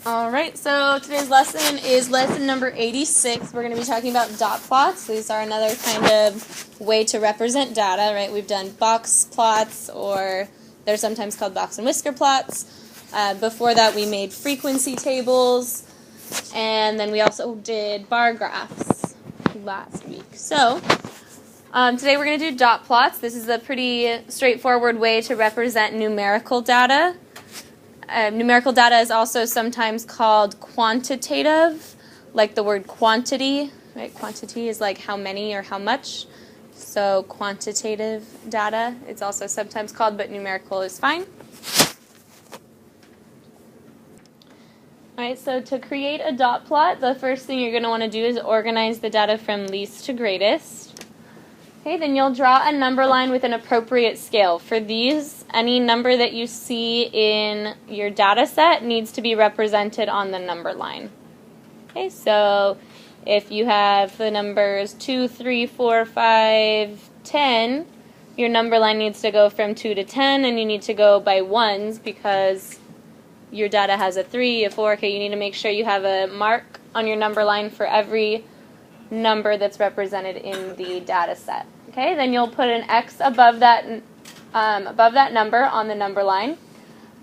Alright, so today's lesson is lesson number 86. We're going to be talking about dot plots. These are another kind of way to represent data, right? We've done box plots, or they're sometimes called box and whisker plots. Before that, we made frequency tables, and then we also did bar graphs last week. So, today we're going to do dot plots. This is a pretty straightforward way to represent numerical data. Numerical data is also sometimes called quantitative, like the word quantity, right? Quantity is like how many or how much. So quantitative data, it's also sometimes called, but numerical is fine. Alright, so to create a dot plot, the first thing you're going to want to do is organize the data from least to greatest. Okay, then you'll draw a number line with an appropriate scale. For these, any number that you see in your data set needs to be represented on the number line. Okay, so if you have the numbers 2, 3, 4, 5, 10, your number line needs to go from 2 to 10, and you need to go by ones because your data has a 3, a 4. Okay, you need to make sure you have a mark on your number line for every number that's represented in the data set. Okay, then you'll put an X above that number on the number line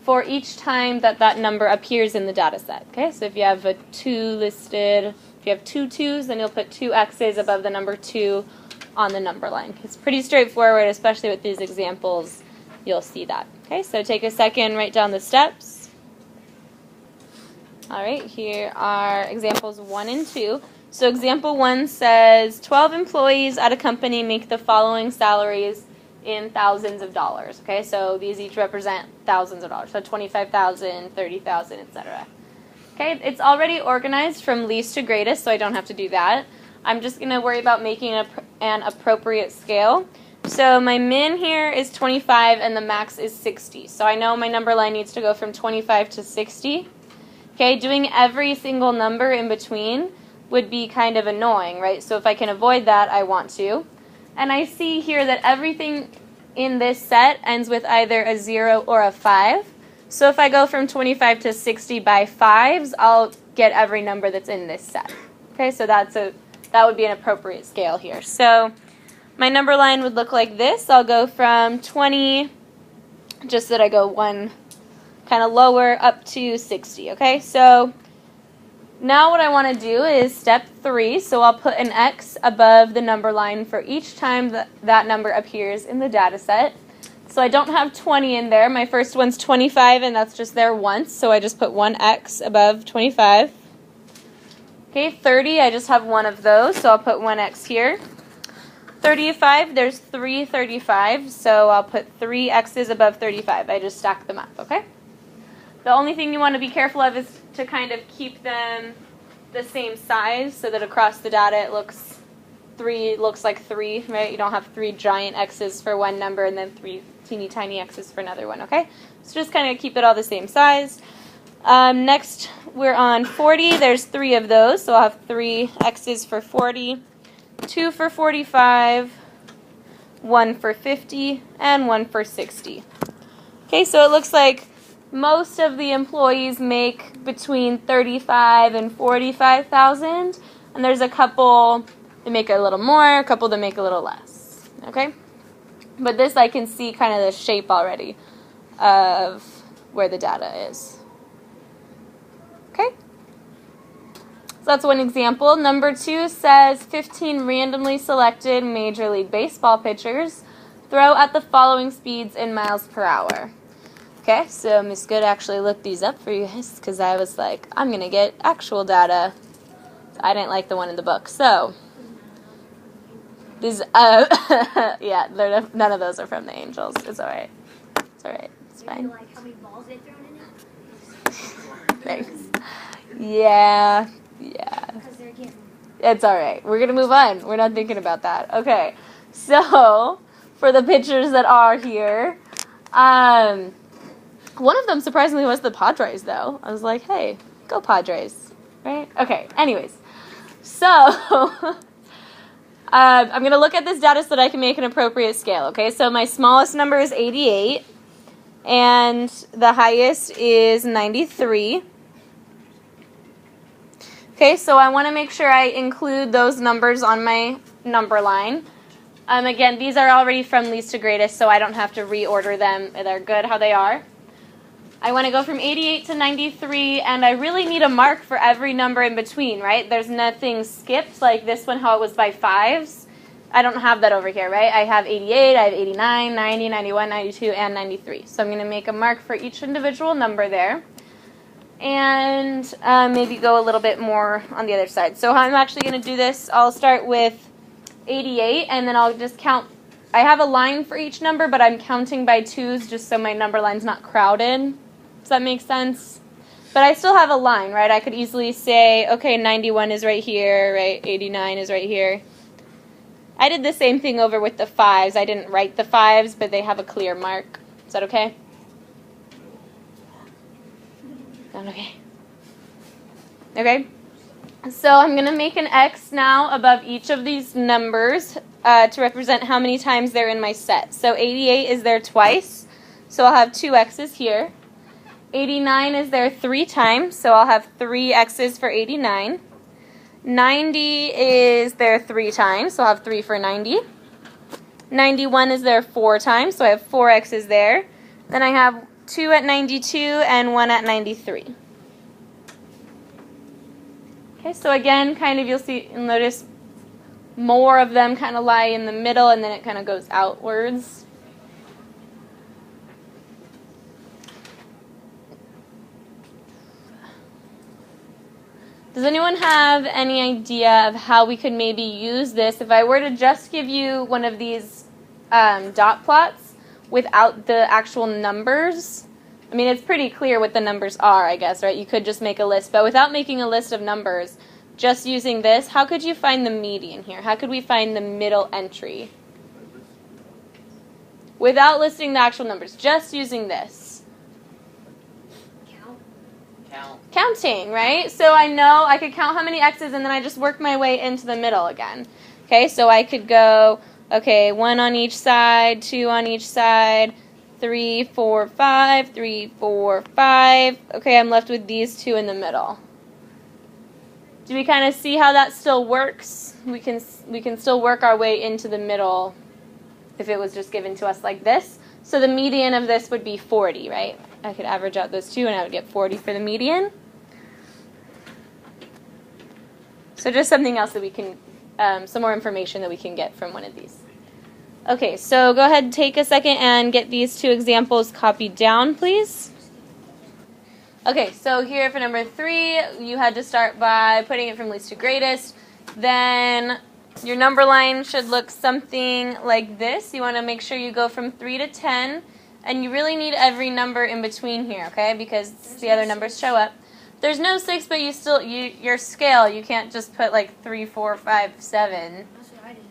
for each time that that number appears in the data set. Okay, so if you have a 2 listed, if you have 2 2s, then you'll put 2 X's above the number 2 on the number line. It's pretty straightforward, especially with these examples, you'll see that. Okay, so take a second, write down the steps. Alright, here are examples 1 and 2. So example 1 says 12 employees at a company make the following salaries in thousands of dollars. Okay, so these each represent thousands of dollars. So 25,000, 30,000, etc. Okay, it's already organized from least to greatest, so I don't have to do that. I'm just going to worry about making an appropriate scale. So my min here is 25 and the max is 60. So I know my number line needs to go from 25 to 60. Okay, doing every single number in between would be kind of annoying, right? So if I can avoid that, I want to. And I see here that everything in this set ends with either a 0 or a 5. So if I go from 25 to 60 by 5s, I'll get every number that's in this set. Okay, so that would be an appropriate scale here. So my number line would look like this. I'll go from 20, just so that I go one kind of lower, up to 60. Okay, so now what I want to do is step 3, so I'll put an X above the number line for each time that number appears in the data set. So I don't have 20 in there. My first one's 25, and that's just there once, so I just put one X above 25. Okay, 30, I just have one of those, so I'll put one X here. 35, there's 3 35s, so I'll put 3 X's above 35. I just stack them up, okay? The only thing you want to be careful of is to kind of keep them the same size so that across the data it looks like 3, right? You don't have 3 giant X's for one number and then 3 teeny tiny X's for another one, okay? So just kind of keep it all the same size. Next, we're on 40. There's 3 of those, so I'll have 3 X's for 40, 2 for 45, 1 for 50, and 1 for 60. Okay, so it looks like most of the employees make between 35 and 45,000, and there's a couple that make a little more, a couple that make a little less. Okay, but this I can see kind of the shape already of where the data is. Okay, so that's one example. Number 2 says 15 randomly selected Major League Baseball pitchers throw at the following speeds in miles per hour. Okay, so Miss Good actually looked these up for you guys because I was like, I'm going to get actual data. I didn't like the one in the book. So, these, yeah, none of those are from the Angels. It's alright. It's alright. It's fine. You like how many balls they've thrown in it? Thanks. Yeah. Because they're getting... It's alright. We're going to move on. We're not thinking about that. Okay, so, for the pictures that are here, one of them, surprisingly, was the Padres, though. I was like, hey, go Padres, right? Okay, anyways. So, I'm going to look at this data so that I can make an appropriate scale, okay? So my smallest number is 88, and the highest is 93. Okay, so I want to make sure I include those numbers on my number line. Again, these are already from least to greatest, so I don't have to reorder them. They're good how they are. I want to go from 88 to 93, and I really need a mark for every number in between, right? There's nothing skipped, like this one, how it was by fives. I don't have that over here, right? I have 88, I have 89, 90, 91, 92, and 93. So I'm going to make a mark for each individual number there. And maybe go a little bit more on the other side. So how I'm actually going to do this, I'll start with 88, and then I'll just count. I have a line for each number, but I'm counting by twos just so my number line's not crowded. Does that make sense? But I still have a line, right? I could easily say, okay, 91 is right here, right? 89 is right here. I did the same thing over with the fives. I didn't write the fives, but they have a clear mark. Is that okay? Okay. Okay. So I'm going to make an X now above each of these numbers to represent how many times they're in my set. So 88 is there twice, so I'll have 2 X's here. 89 is there 3 times, so I'll have 3 X's for 89. 90 is there 3 times, so I'll have 3 for 90. 91 is there 4 times, so I have 4 X's there. Then I have 2 at 92 and 1 at 93. Okay, so again, kind of you'll notice more of them kind of lie in the middle, and then it kind of goes outwards. Does anyone have any idea of how we could maybe use this if I were to just give you one of these dot plots without the actual numbers? I mean, it's pretty clear what the numbers are, I guess, right? You could just make a list, but without making a list of numbers, just using this, how could you find the median here? How could we find the middle entry? Without listing the actual numbers, just using this. Counting, right? So I know I could count how many X's, and then I just work my way into the middle again. Okay, so I could go, okay, 1 on each side, 2 on each side, 3, 4, 5, 3, 4, 5. Okay, I'm left with these 2 in the middle. Do we kind of see how that still works? We can still work our way into the middle if it was just given to us like this. So the median of this would be 40, right? I could average out those 2 and I would get 40 for the median. So just something else that we can, some more information that we can get from one of these. Okay, so go ahead and take a second and get these 2 examples copied down, please. Okay, so here for number 3, you had to start by putting it from least to greatest. Then your number line should look something like this. You want to make sure you go from 3 to 10. And you really need every number in between here, okay? Because the other numbers show up. There's no 6, but your scale, you can't just put like 3, 4, 5, 7. That's what I did.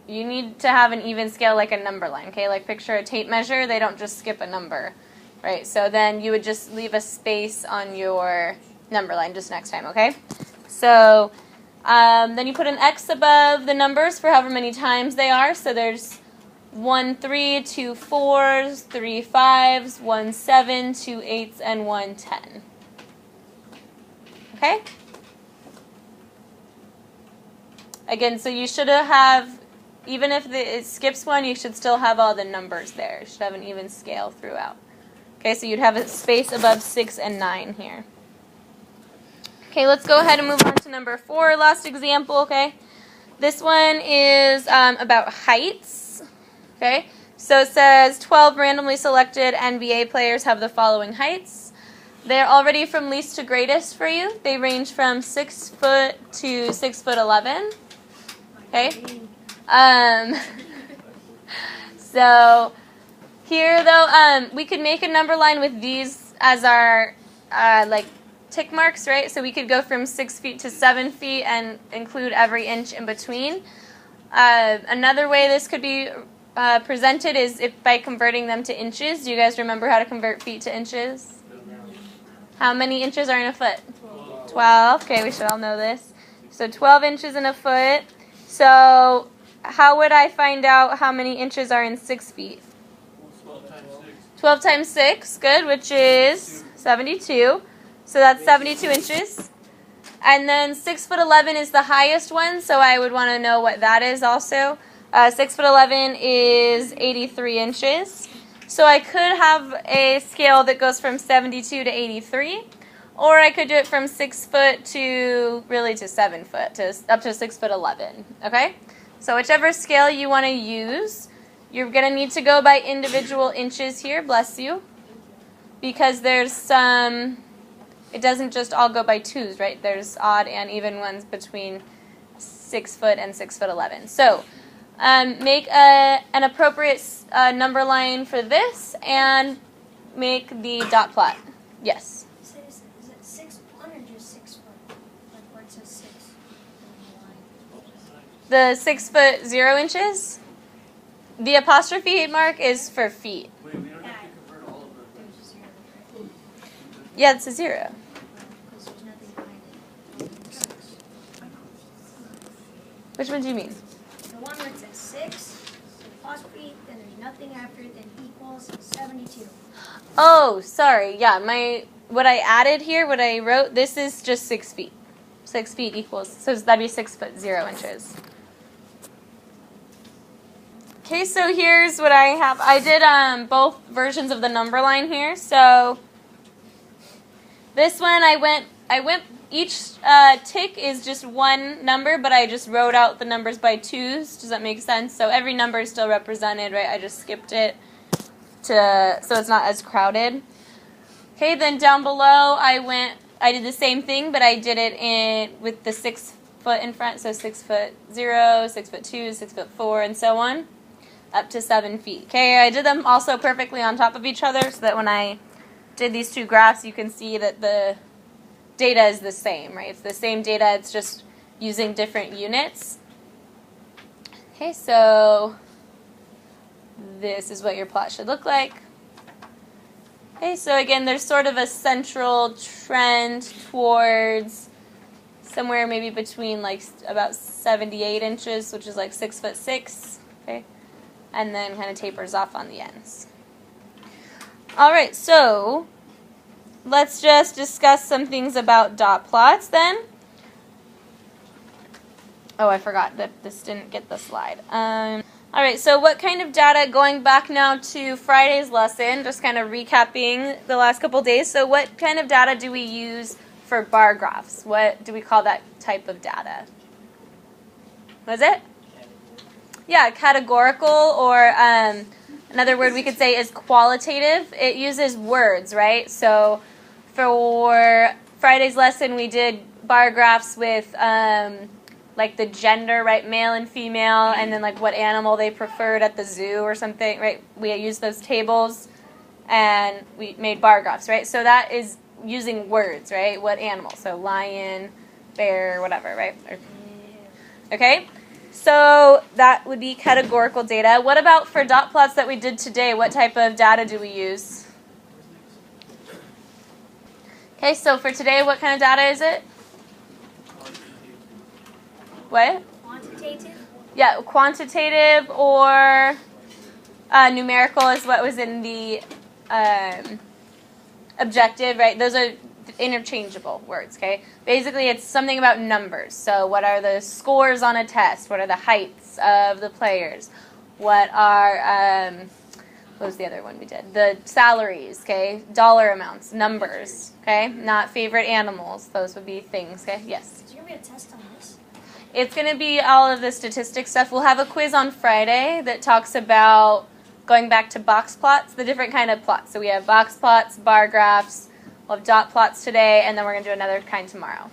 You need to have an even scale like a number line, okay? Like picture a tape measure, they don't just skip a number, right? So then you would just leave a space on your number line just next time, okay? So then you put an X above the numbers for however many times they are. So there's 1 3, 2 4s, 3 5s, 1 7, 2 8s, and 1 10. Okay? Again, so you should have, even if it skips one, you should still have all the numbers there. You should have an even scale throughout. Okay, so you'd have a space above 6 and 9 here. Okay, let's go ahead and move on to number 4, last example, okay? This one is about heights. Okay, so it says 12 randomly selected NBA players have the following heights. They're already from least to greatest for you. They range from 6 foot to 6'11". Okay. So here though, we could make a number line with these as our like tick marks, right? So we could go from 6 feet to 7 feet and include every inch in between. Another way this could be presented is by converting them to inches. Do you guys remember how to convert feet to inches? How many inches are in a foot? 12. Okay, we should all know this. So 12 inches in a foot. So how would I find out how many inches are in 6 feet? 12 times 6. 12 times 6, good, which is 72. So that's 72 inches. And then 6'11" is the highest one, so I would want to know what that is also. 6'11" is 83 inches. So I could have a scale that goes from 72 to 83, or I could do it from 6 foot to 7 foot, to up to 6'11". Okay? So whichever scale you want to use, you're going to need to go by individual inches here, bless you, because there's some, it doesn't just all go by twos, right? There's odd and even ones between 6 foot and 6'11". So make an appropriate number line for this and make the dot plot. Yes? Is it 6'1" or just 6 foot? Like where it says 6 on the line. The 6 foot 0 inches? The apostrophe mark is for feet. Wait, we don't have to convert all of them. There's a 0, right? Yeah, it's a 0. Because there's nothing behind it. Which one do you mean? The one where it says 6, apostrophe, then there's nothing after it, then equals 72. Oh, sorry. Yeah, what I added here, what I wrote, this is just 6 feet. 6 feet equals, so that'd be 6 foot 0 inches. Okay, so here's what I have. I did both versions of the number line here. So this one I went each tick is just one number, but I just wrote out the numbers by twos. Does that make sense? So every number is still represented, right? I just skipped it so it's not as crowded. Okay, then down below I did the same thing, but I did it with the 6 foot in front. So 6 foot 0, 6 foot 2, 6 foot 4, and so on, up to 7 feet. Okay, I did them also perfectly on top of each other so that when I did these two graphs, you can see that the data is the same, right? It's the same data, it's just using different units. Okay, so this is what your plot should look like. Okay, so again, there's sort of a central trend towards somewhere maybe between like about 78 inches, which is like 6 foot 6, okay? And then kind of tapers off on the ends. All right, so let's just discuss some things about dot plots then. Oh, I forgot that this didn't get the slide. All right, so what kind of data, going back now to Friday's lesson, just kind of recapping the last couple days. So what kind of data do we use for bar graphs? What do we call that type of data? What is it? Yeah, categorical, or another word we could say is qualitative. It uses words, right? So for Friday's lesson, we did bar graphs with like the gender, right, male and female, and then like what animal they preferred at the zoo or something, right? We used those tables and we made bar graphs, right? So that is using words, right? What animal? So lion, bear, whatever, right? Okay? So that would be categorical data. What about for dot plots that we did today? What type of data do we use? Okay, so for today, what kind of data is it? What? Quantitative? Yeah, quantitative or numerical is what was in the objective, right? Those are interchangeable words, okay? Basically, it's something about numbers. So what are the scores on a test? What are the heights of the players? What are, what was the other one we did? The salaries, okay? Dollar amounts, numbers, okay? Not favorite animals. Those would be things, okay? Yes? Is there going to be a test on this? It's going to be all of the statistics stuff. We'll have a quiz on Friday that talks about going back to box plots, the different kind of plots. So we have box plots, bar graphs, we'll have dot plots today, and then we're going to do another kind tomorrow.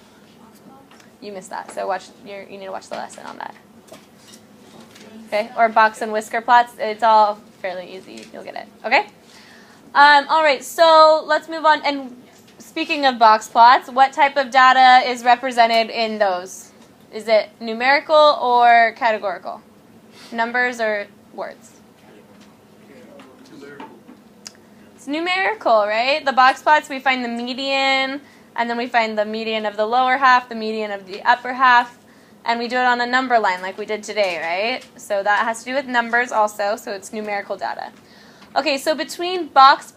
You missed that, so you need to watch the lesson on that. Okay, or box and whisker plots. It's all fairly easy. You'll get it. Okay? All right, so let's move on. And speaking of box plots, what type of data is represented in those? Is it numerical or categorical? Numbers or words? It's numerical, right? The box plots, we find the median, and then we find the median of the lower half, the median of the upper half, and we do it on a number line like we did today, right? So that has to do with numbers also, so it's numerical data. Okay, so between a box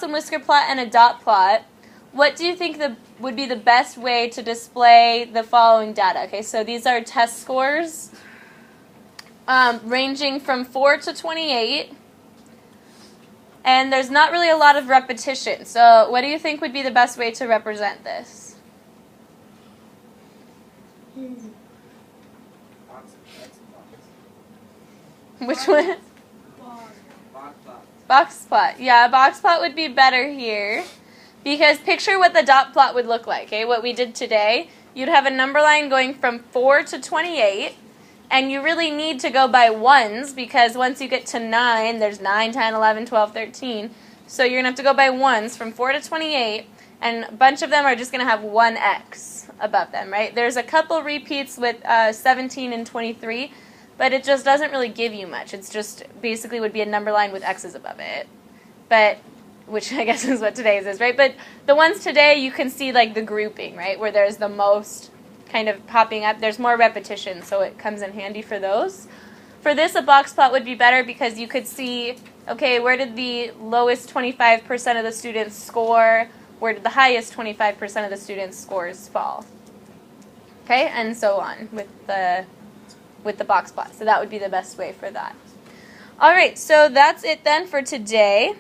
and whisker plot and a dot plot, what do you think would be the best way to display the following data? Okay, so these are test scores ranging from 4 to 28. And there's not really a lot of repetition. So what do you think would be the best way to represent this? Which one? Box plot. Yeah, box plot would be better here. Because picture what the dot plot would look like, okay? What we did today. You'd have a number line going from 4 to 28. And you really need to go by ones because once you get to 9, there's 9, 10, 11, 12, 13. So you're going to have to go by ones from 4 to 28. And a bunch of them are just going to have one X above them, right? There's a couple repeats with 17 and 23. But it just doesn't really give you much. It's just basically would be a number line with X's above it. But, which I guess is what today's is, right? But the ones today, you can see like the grouping, right? Where there's the most kind of popping up. There's more repetition, so it comes in handy for those. For this, a box plot would be better because you could see, okay, where did the lowest 25% of the students score? Where did the highest 25% of the students' scores fall? Okay, and so on with the box plot. So that would be the best way for that. All right, so that's it then for today.